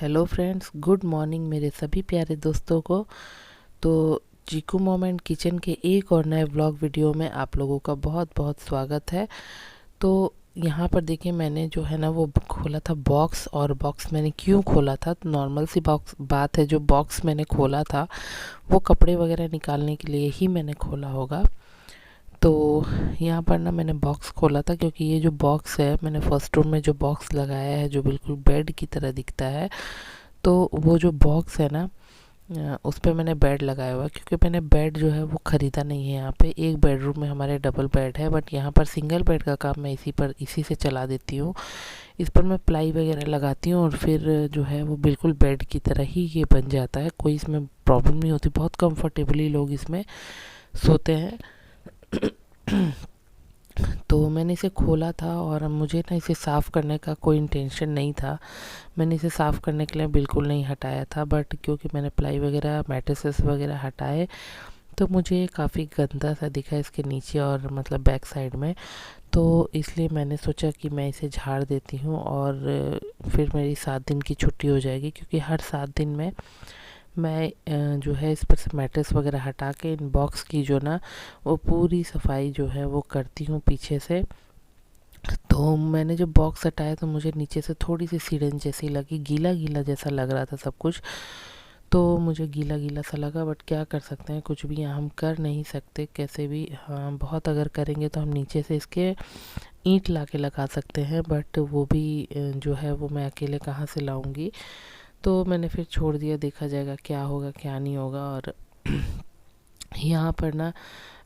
Hello friends, good morning मेरे सभी प्यारे दोस्तों को। तो चीकू मोमेंट किचन के एक और नए व्लॉग वीडियो में आप लोगों का बहुत बहुत स्वागत है। तो यहाँ पर देखिए, मैंने जो है ना वो खोला था बॉक्स। और बॉक्स मैंने क्यों खोला था, तो नॉर्मल सी बॉक्स बात है। जो बॉक्स मैंने खोला था वो कपड़े वगैरह निकालने के लिए ही मैंने खोला होगा। तो यहाँ पर ना मैंने बॉक्स खोला था क्योंकि ये जो बॉक्स है, मैंने फर्स्ट रूम में जो बॉक्स लगाया है जो बिल्कुल बेड की तरह दिखता है, तो वो जो बॉक्स है ना उस पे मैंने बेड लगाया हुआ है। क्योंकि मैंने बेड जो है वो ख़रीदा नहीं है। यहाँ पे एक बेडरूम में हमारे डबल बेड है, बट यहाँ पर सिंगल बेड का काम मैं इसी से चला देती हूँ। इस पर मैं प्लाई वगैरह लगाती हूँ और फिर जो है वो बिल्कुल बेड की तरह ही ये बन जाता है। कोई इसमें प्रॉब्लम नहीं होती, बहुत कंफर्टेबली लोग इसमें सोते हैं। तो मैंने इसे खोला था और मुझे ना इसे साफ़ करने का कोई इंटेंशन नहीं था। मैंने इसे साफ़ करने के लिए बिल्कुल नहीं हटाया था, बट क्योंकि मैंने प्लाई वगैरह मैट्रेसेस वगैरह हटाए तो मुझे काफ़ी गंदा सा दिखा इसके नीचे और मतलब बैक साइड में। तो इसलिए मैंने सोचा कि मैं इसे झाड़ देती हूँ और फिर मेरी 7 दिन की छुट्टी हो जाएगी। क्योंकि हर 7 दिन में मैं जो है इस पर से मैट्रेस वगैरह हटा के इन बॉक्स की जो ना वो पूरी सफाई जो है वो करती हूँ पीछे से। तो मैंने जब बॉक्स हटाया तो मुझे नीचे से थोड़ी सी सीढ़न जैसी लगी, गीला गीला जैसा लग रहा था सब कुछ। तो मुझे गीला गीला सा लगा, बट क्या कर सकते हैं, कुछ भी हम कर नहीं सकते कैसे भी। हाँ, बहुत अगर करेंगे तो हम नीचे से इसके ईंट ला के लगा सकते हैं, बट वो भी जो है वो मैं अकेले कहाँ से लाऊंगी। तो मैंने फिर छोड़ दिया, देखा जाएगा क्या होगा क्या नहीं होगा। और यहाँ पर ना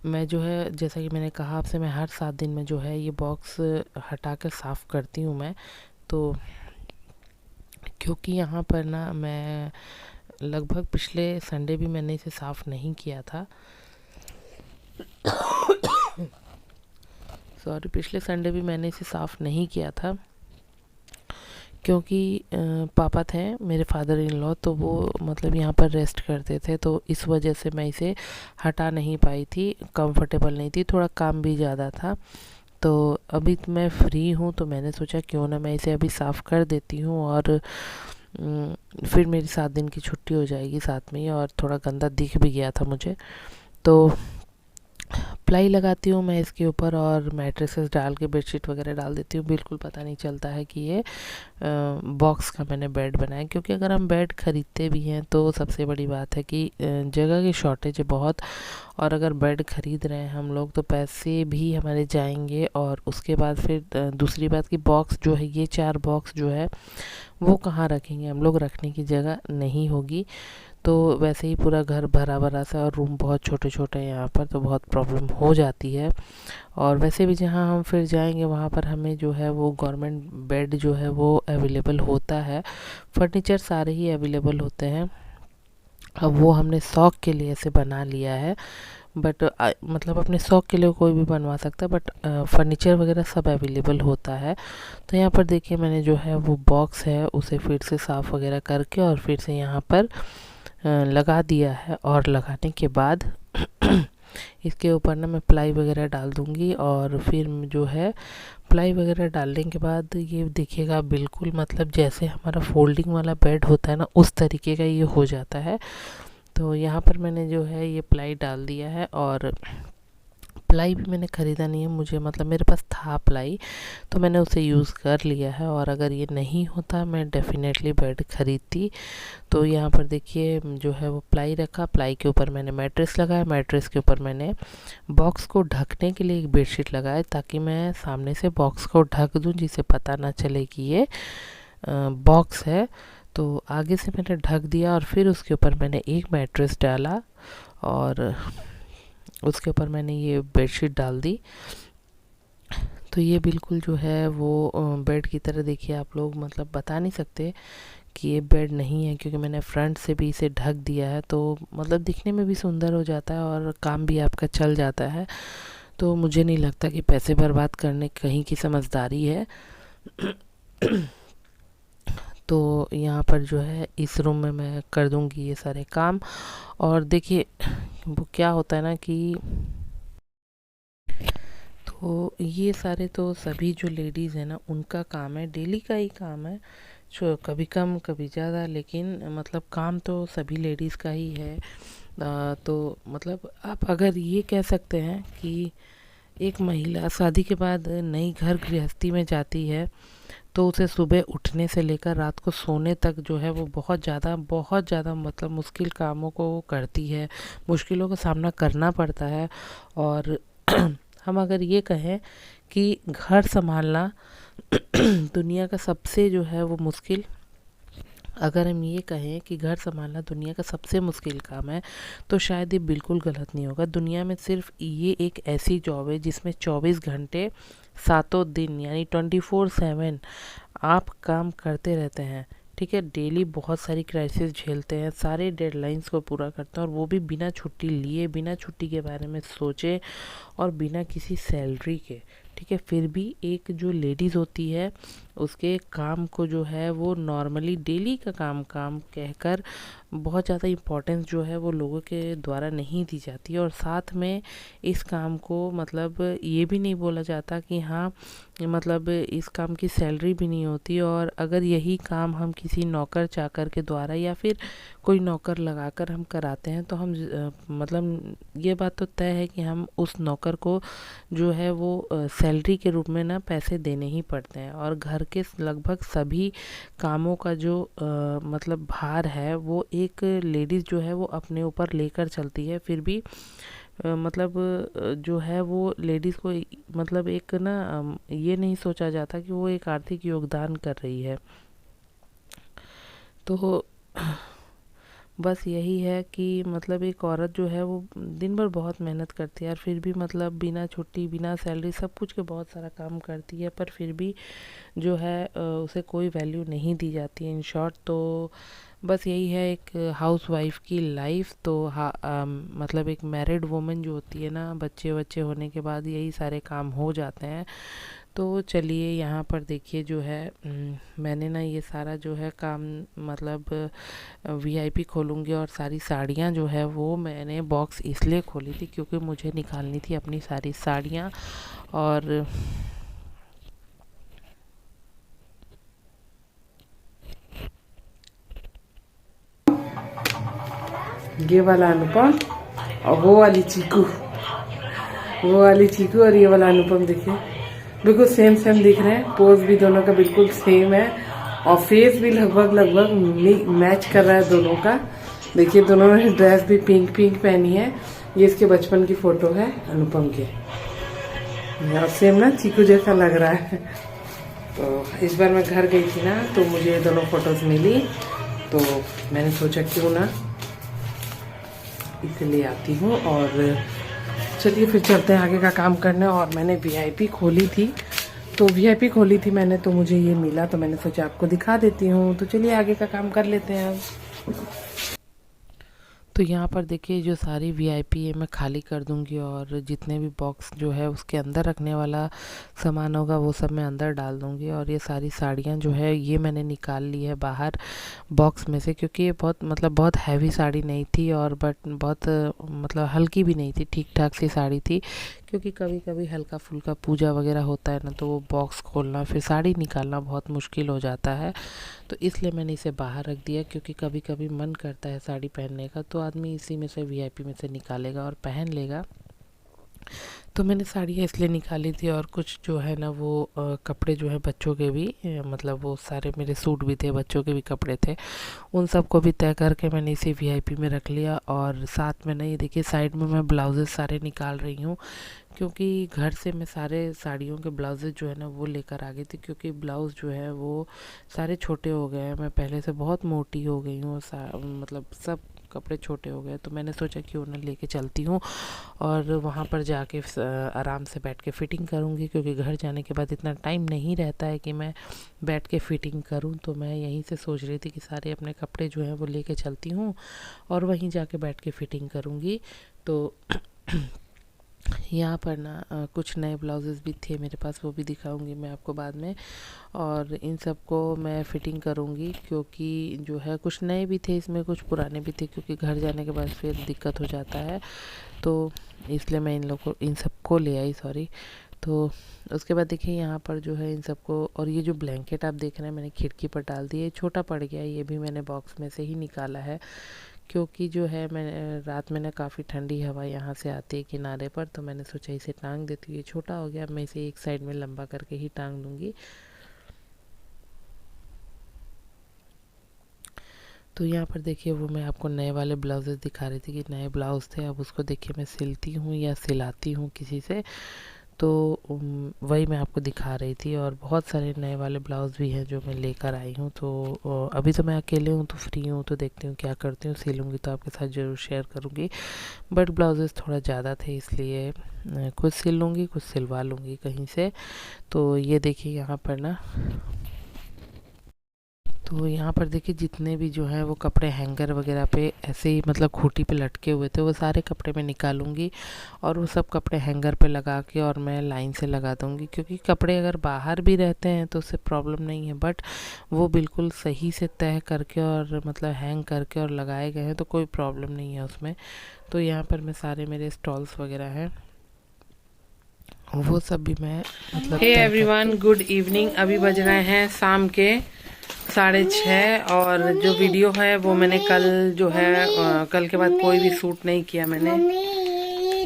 मैं जो है, जैसा कि मैंने कहा आपसे, मैं हर 7 दिन में जो है ये बॉक्स हटा कर साफ़ करती हूँ मैं। तो क्योंकि यहाँ पर ना मैं लगभग पिछले संडे भी मैंने इसे साफ़ नहीं किया था। सॉरी, पिछले संडे भी मैंने इसे साफ़ नहीं किया था क्योंकि पापा थे मेरे फादर इन लॉ, तो वो मतलब यहाँ पर रेस्ट करते थे, तो इस वजह से मैं इसे हटा नहीं पाई थी। कंफर्टेबल नहीं थी, थोड़ा काम भी ज़्यादा था। तो अभी मैं फ्री हूँ तो मैंने सोचा क्यों ना मैं इसे अभी साफ़ कर देती हूँ। और फिर मेरी 7 दिन की छुट्टी हो जाएगी साथ में ही। और थोड़ा गंदा दिख भी गया था मुझे, तो प्लाई लगाती हूँ मैं इसके ऊपर और मैट्रेसेस डाल के बेडशीट वगैरह डाल देती हूँ। बिल्कुल पता नहीं चलता है कि ये बॉक्स का मैंने बेड बनाया। क्योंकि अगर हम बेड ख़रीदते भी हैं तो सबसे बड़ी बात है कि जगह की शॉर्टेज है बहुत। और अगर बेड ख़रीद रहे हैं हम लोग तो पैसे भी हमारे जाएंगे। और उसके बाद फिर दूसरी बात कि बॉक्स जो है, ये 4 बॉक्स जो है वो कहाँ रखेंगे हम लोग, रखने की जगह नहीं होगी। तो वैसे ही पूरा घर भरा भरा सा और रूम बहुत छोटे छोटे हैं यहाँ पर, तो बहुत प्रॉब्लम हो जाती है। और वैसे भी जहाँ हम फिर जाएंगे वहाँ पर हमें जो है वो गवर्नमेंट बेड जो है वो अवेलेबल होता है। फर्नीचर सारे ही अवेलेबल होते हैं। अब वो हमने शौक के लिए ऐसे बना लिया है, बट मतलब अपने शौक के लिए कोई भी बनवा सकता है, बट फर्नीचर वगैरह सब अवेलेबल होता है। तो यहाँ पर देखिए, मैंने जो है वो बॉक्स है उसे फिर से साफ़ वगैरह करके और फिर से यहाँ पर लगा दिया है। और लगाने के बाद इसके ऊपर ना मैं प्लाई वगैरह डाल दूँगी। और फिर जो है प्लाई वगैरह डालने के बाद ये देखिएगा बिल्कुल मतलब जैसे हमारा फोल्डिंग वाला बेड होता है ना, उस तरीके का ये हो जाता है। तो यहाँ पर मैंने जो है ये प्लाई डाल दिया है। और प्लाई भी मैंने ख़रीदा नहीं है, मुझे मतलब मेरे पास था प्लाई तो मैंने उसे यूज़ कर लिया है। और अगर ये नहीं होता मैं डेफ़िनेटली बेड ख़रीदती। तो यहाँ पर देखिए जो है वो प्लाई रखा, प्लाई के ऊपर मैंने मैट्रेस लगाया, मैट्रेस के ऊपर मैंने बॉक्स को ढकने के लिए एक बेडशीट लगाया, ताकि मैं सामने से बॉक्स को ढक दूँ जिसे पता ना चले कि ये बॉक्स है। तो आगे से मैंने ढक दिया और फिर उसके ऊपर मैंने एक मैट्रेस डाला और उसके ऊपर मैंने ये बेडशीट डाल दी। तो ये बिल्कुल जो है वो बेड की तरह, देखिए आप लोग मतलब बता नहीं सकते कि ये बेड नहीं है, क्योंकि मैंने फ्रंट से भी इसे ढक दिया है। तो मतलब दिखने में भी सुंदर हो जाता है और काम भी आपका चल जाता है। तो मुझे नहीं लगता कि पैसे बर्बाद करने कहीं की समझदारी है। तो यहाँ पर जो है इस रूम में मैं कर दूँगी ये सारे काम। और देखिए वो क्या होता है ना कि तो ये सारे तो सभी जो लेडीज़ हैं ना उनका काम है, डेली का ही काम है। कभी कम कभी ज़्यादा, लेकिन मतलब काम तो सभी लेडीज़ का ही है। तो मतलब आप अगर ये कह सकते हैं कि एक महिला शादी के बाद नई घर गृहस्थी में जाती है तो उसे सुबह उठने से लेकर रात को सोने तक जो है वो बहुत ज़्यादा मतलब मुश्किल कामों को वो करती है, मुश्किलों का सामना करना पड़ता है। और हम अगर ये कहें कि घर संभालना दुनिया का सबसे जो है वो मुश्किल, अगर हम ये कहें कि घर संभालना दुनिया का सबसे मुश्किल काम है तो शायद ये बिल्कुल गलत नहीं होगा। दुनिया में सिर्फ ये एक ऐसी जॉब है जिसमें 24 घंटे सातों दिन यानी 24/7 आप काम करते रहते हैं। ठीक है, डेली बहुत सारी क्राइसिस झेलते हैं, सारे डेडलाइंस को पूरा करते हैं, और वो भी बिना छुट्टी लिए, बिना छुट्टी के बारे में सोचे और बिना किसी सैलरी के। ठीक है, फिर भी एक जो लेडीज़ होती है उसके काम को जो है वो नॉर्मली डेली का काम काम कहकर बहुत ज़्यादा इम्पोर्टेंस जो है वो लोगों के द्वारा नहीं दी जाती है। और साथ में इस काम को मतलब ये भी नहीं बोला जाता कि हाँ मतलब इस काम की सैलरी भी नहीं होती, और अगर यही काम हम किसी नौकर चाकर के द्वारा या फिर कोई नौकर लगाकर हम कराते हैं तो हम मतलब ये बात तो तय है कि हम उस नौकर को जो है वो सैलरी के रूप में ना पैसे देने ही पड़ते हैं। और घर के लगभग सभी कामों का जो मतलब भार है वो एक लेडीज़ जो है वो अपने ऊपर लेकर चलती है। फिर भी मतलब जो है वो लेडीज़ को मतलब एक ना ये नहीं सोचा जाता कि वो एक आर्थिक योगदान कर रही है। तो बस यही है कि मतलब एक औरत जो है वो दिन भर बहुत मेहनत करती है और फिर भी मतलब बिना छुट्टी बिना सैलरी सब कुछ के बहुत सारा काम करती है, पर फिर भी जो है उसे कोई वैल्यू नहीं दी जाती है। इन शॉर्ट तो बस यही है एक हाउस वाइफ की लाइफ। तो मतलब एक मैरिड वुमन जो होती है ना, बच्चे बच्चे होने के बाद यही सारे काम हो जाते हैं। तो चलिए यहाँ पर देखिए जो है मैंने ना ये सारा जो है काम मतलब वीआईपी खोलूँगी, और सारी साड़ियाँ जो है वो मैंने बॉक्स इसलिए खोली थी क्योंकि मुझे निकालनी थी अपनी सारी साड़ियाँ। और ये वाला अनुपम और वो वाली चीकू, और ये वाला अनुपम देखिए बिल्कुल सेम सेम दिख रहे हैं। पोज भी दोनों का बिल्कुल सेम है और फेस भी लगभग लगभग मैच कर रहा है दोनों का। देखिए दोनों ने ड्रेस भी पिंक पिंक पहनी है। ये इसके बचपन की फोटो है अनुपम के, और सेम ना चीकू जैसा लग रहा है। तो इस बार मैं घर गई थी ना तो मुझे ये दोनों फोटोज मिली, तो मैंने सोचा क्यों ना इसे ले आती हूँ। और चलिए फिर चलते हैं आगे का काम करने। और मैंने वीआईपी खोली थी, तो वीआईपी खोली थी मैंने, तो मुझे ये मिला, तो मैंने सोचा आपको दिखा देती हूँ। तो चलिए आगे का काम कर लेते हैं अब। तो यहाँ पर देखिए जो सारी वीआईपी है मैं खाली कर दूंगी, और जितने भी बॉक्स जो है उसके अंदर रखने वाला सामान होगा वो सब मैं अंदर डाल दूंगी। और ये सारी साड़ियाँ जो है ये मैंने निकाल ली है बाहर बॉक्स में से, क्योंकि ये बहुत हैवी साड़ी नहीं थी, और बट बहुत मतलब हल्की भी नहीं थी, ठीक ठाक सी साड़ी थी। क्योंकि कभी कभी हल्का फुल्का पूजा वगैरह होता है ना, तो वो बॉक्स खोलना फिर साड़ी निकालना बहुत मुश्किल हो जाता है। तो इसलिए मैंने इसे बाहर रख दिया, क्योंकि कभी कभी मन करता है साड़ी पहनने का, तो आदमी इसी में से वीआईपी में से निकालेगा और पहन लेगा। तो मैंने साड़ियाँ इसलिए निकाली थी, और कुछ जो है ना वो कपड़े जो है बच्चों के भी मतलब वो सारे मेरे सूट भी थे, बच्चों के भी कपड़े थे, उन सब को भी तय करके मैंने इसे वीआईपी में रख लिया। और साथ में ना ये देखिए साइड में मैं ब्लाउजेस सारे निकाल रही हूँ, क्योंकि घर से मैं सारे साड़ियों के ब्लाउजेज जो है ना वो लेकर आ गई थी, क्योंकि ब्लाउज़ जो है वो सारे छोटे हो गए हैं। मैं पहले से बहुत मोटी हो गई हूँ, मतलब सब कपड़े छोटे हो गए, तो मैंने सोचा क्यों ना लेके चलती हूँ और वहाँ पर जाके आराम से बैठ के फ़िटिंग करूँगी, क्योंकि घर जाने के बाद इतना टाइम नहीं रहता है कि मैं बैठ के फ़िटिंग करूँ। तो मैं यहीं से सोच रही थी कि सारे अपने कपड़े जो हैं वो लेके चलती हूँ और वहीं जाके बैठ के फ़िटिंग करूँगी। तो यहाँ पर ना कुछ नए ब्लाउजेस भी थे मेरे पास, वो भी दिखाऊंगी मैं आपको बाद में। और इन सब को मैं फ़िटिंग करूँगी, क्योंकि जो है कुछ नए भी थे इसमें, कुछ पुराने भी थे, क्योंकि घर जाने के बाद फिर दिक्कत हो जाता है। तो इसलिए मैं इन सब को ले आई, सॉरी। तो उसके बाद देखिए यहाँ पर जो है इन सबको, और ये जो ब्लैंकेट आप देख रहे हैं मैंने खिड़की पर डाल दिया, छोटा पड़ गया, ये भी मैंने बॉक्स में से ही निकाला है क्योंकि जो है मैं रात में ना काफ़ी ठंडी हवा यहाँ से आती है किनारे पर, तो मैंने सोचा इसे टांग देती हूँ। ये छोटा हो गया, मैं इसे एक साइड में लंबा करके ही टांग दूँगी। तो यहाँ पर देखिए वो मैं आपको नए वाले ब्लाउजेस दिखा रही थी कि नए ब्लाउज़ थे, अब उसको देखिए मैं सिलती हूँ या सिलाती हूँ किसी से, तो वही मैं आपको दिखा रही थी। और बहुत सारे नए वाले ब्लाउज़ भी हैं जो मैं लेकर आई हूँ। तो अभी तो मैं अकेले हूँ तो फ्री हूँ, तो देखती हूँ क्या करती हूँ, सिलूँगी तो आपके साथ ज़रूर शेयर करूँगी। बट ब्लाउजेस थोड़ा ज़्यादा थे इसलिए कुछ सिल लूँगी, कुछ सिलवा लूँगी कहीं से। तो ये देखिए यहाँ पर ना, तो यहाँ पर देखिए जितने भी जो हैं वो कपड़े हैंगर वगैरह पे ऐसे ही मतलब खूंटी पे लटके हुए थे, वो सारे कपड़े मैं निकालूंगी और वो सब कपड़े हैंगर पे लगा के और मैं लाइन से लगा दूंगी, क्योंकि कपड़े अगर बाहर भी रहते हैं तो उससे प्रॉब्लम नहीं है, बट वो बिल्कुल सही से तय करके और मतलब हैंग करके और लगाए गए हैं तो कोई प्रॉब्लम नहीं है उसमें। तो यहाँ पर मैं सारे मेरे स्टॉल्स वगैरह हैं वो सब भी मैं मतलब हे एवरीवन, गुड इवनिंग। अभी बज रहे हैं शाम के 6:30 और जो वीडियो है वो मैंने कल जो है कल के बाद कोई भी शूट नहीं किया मैंने।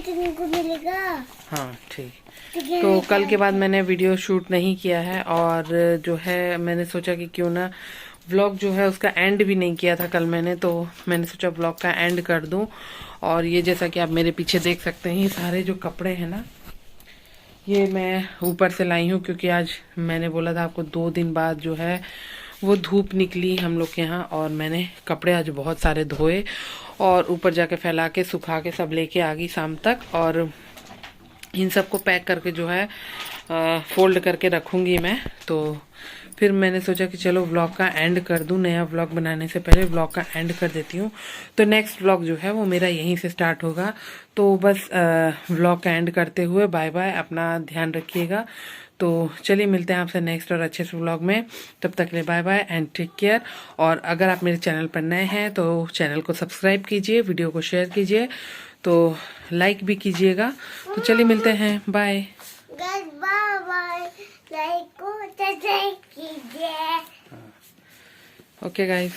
तुमको मिलेगा? हाँ ठीक। तो कल के बाद मैंने वीडियो शूट नहीं किया है और जो है मैंने सोचा कि क्यों ना व्लॉग जो है उसका एंड भी नहीं किया था कल मैंने, तो मैंने सोचा व्लॉग का एंड कर दूं। और ये जैसा कि आप मेरे पीछे देख सकते हैं, ये सारे जो कपड़े हैं ना ये मैं ऊपर से लाई हूँ, क्योंकि आज मैंने बोला था आपको 2 दिन बाद जो है वो धूप निकली हम लोग के यहाँ, और मैंने कपड़े आज बहुत सारे धोए और ऊपर जाके फैला के सुखा के सब लेके आ गई शाम तक। और इन सबको पैक करके जो है फोल्ड करके रखूँगी मैं। तो फिर मैंने सोचा कि चलो व्लॉग का एंड कर दूं, नया व्लॉग बनाने से पहले व्लॉग का एंड कर देती हूँ। तो नेक्स्ट व्लॉग जो है वो मेरा यहीं से स्टार्ट होगा। तो बस व्लॉग का एंड करते हुए बाय बाय, अपना ध्यान रखिएगा। तो चलिए मिलते हैं आपसे नेक्स्ट और अच्छे से व्लॉग में, तब तक के लिए bye bye and take care. और अगर आप मेरे चैनल पर नए हैं तो चैनल को सब्सक्राइब कीजिए, वीडियो को शेयर कीजिए, तो लाइक भी कीजिएगा। तो चलिए मिलते हैं, बाय। Okay guys.